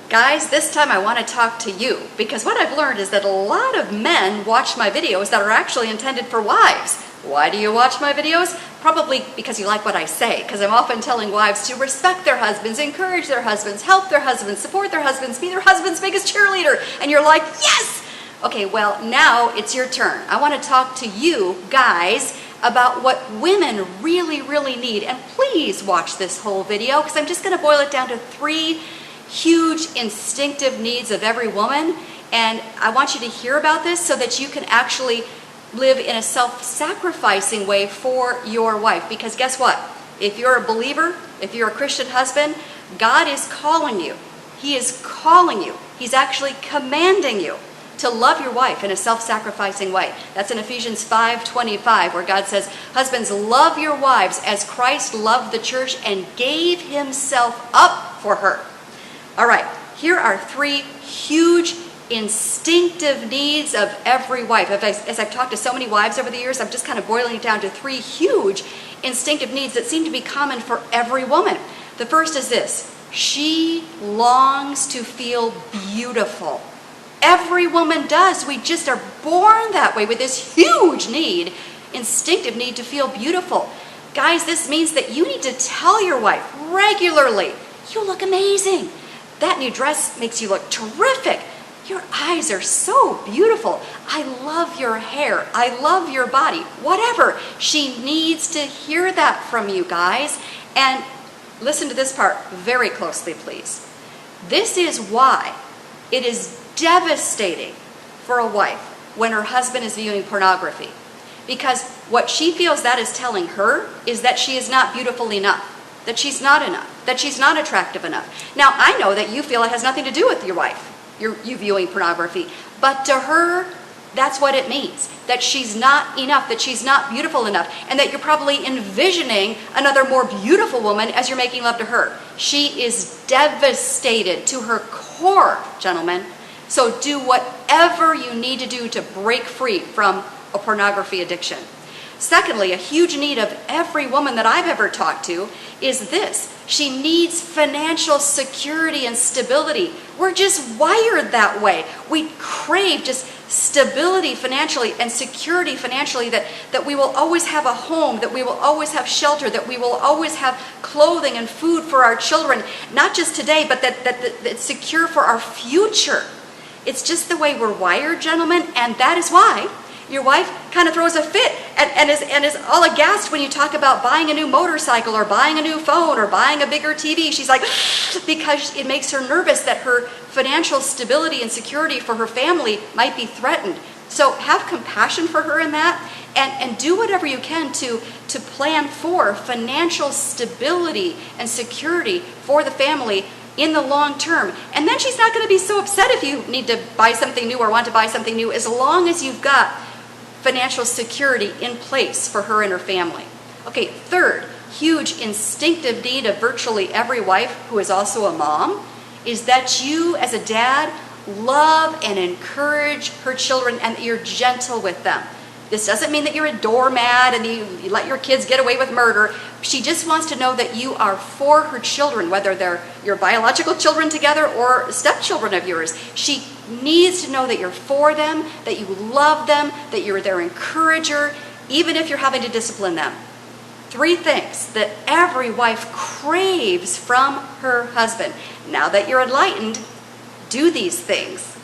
Guys, this time I want to talk to you, because what I've learned is that a lot of men watch my videos that are actually intended for wives. Why do you watch my videos? Probably because you like what I say, because I'm often telling wives to respect their husbands, encourage their husbands, help their husbands, support their husbands, be their husband's biggest cheerleader. And you're like, yes! Okay, well, now it's your turn. I want to talk to you, guys, about what women really, really need. And please watch this whole video, because I'm just going to boil it down to 3 huge instinctive needs of every woman. And I want you to hear about this so that you can actually live in a self-sacrificing way for your wife. Because guess what? If you're a believer, if you're a Christian husband, God is calling you. He is calling you. He's actually commanding you to love your wife in a self-sacrificing way. That's in Ephesians 5:25, where God says, husbands, love your wives as Christ loved the church and gave himself up for her. All right, here are 3 huge instinctive needs of every wife. As I've talked to so many wives over the years, I'm just kind of boiling it down to 3 huge instinctive needs that seem to be common for every woman. The first is this: she longs to feel beautiful. Every woman does. We just are born that way with this huge need, instinctive need to feel beautiful. Guys, this means that you need to tell your wife regularly, you look amazing. That new dress makes you look terrific. Your eyes are so beautiful. I love your hair. I love your body. Whatever. She needs to hear that from you, guys. And listen to this part very closely, please. This is why it is devastating for a wife when her husband is viewing pornography. Because what she feels that is telling her is that she is not beautiful enough, that she's not enough, that she's not attractive enough. Now, I know that you feel it has nothing to do with your wife, you viewing pornography, but to her, that's what it means, that she's not enough, that she's not beautiful enough, and that you're probably envisioning another more beautiful woman as you're making love to her. She is devastated to her core, gentlemen. So do whatever you need to do to break free from a pornography addiction. Secondly, a huge need of every woman that I've ever talked to is this: she needs financial security and stability. We're just wired that way. We crave just stability financially and security financially, that we will always have a home, that we will always have shelter, that we will always have clothing and food for our children, not just today, but that it's secure for our future. It's just the way we're wired, gentlemen, and that is why your wife kind of throws a fit and is all aghast when you talk about buying a new motorcycle or buying a new phone or buying a bigger TV. She's like, because it makes her nervous that her financial stability and security for her family might be threatened. So have compassion for her in that, and do whatever you can to plan for financial stability and security for the family in the long term. And then she's not going to be so upset if you need to buy something new or want to buy something new, as long as you've got financial security in place for her and her family. Okay, third huge instinctive need of virtually every wife who is also a mom is that you as a dad love and encourage her children and that you're gentle with them. This doesn't mean that you're a doormat and you let your kids get away with murder. She just wants to know that you are for her children, whether they're your biological children together or stepchildren of yours. She needs to know that you're for them, that you love them, that you're their encourager, even if you're having to discipline them. 3 things that every wife craves from her husband. Now that you're enlightened, do these things.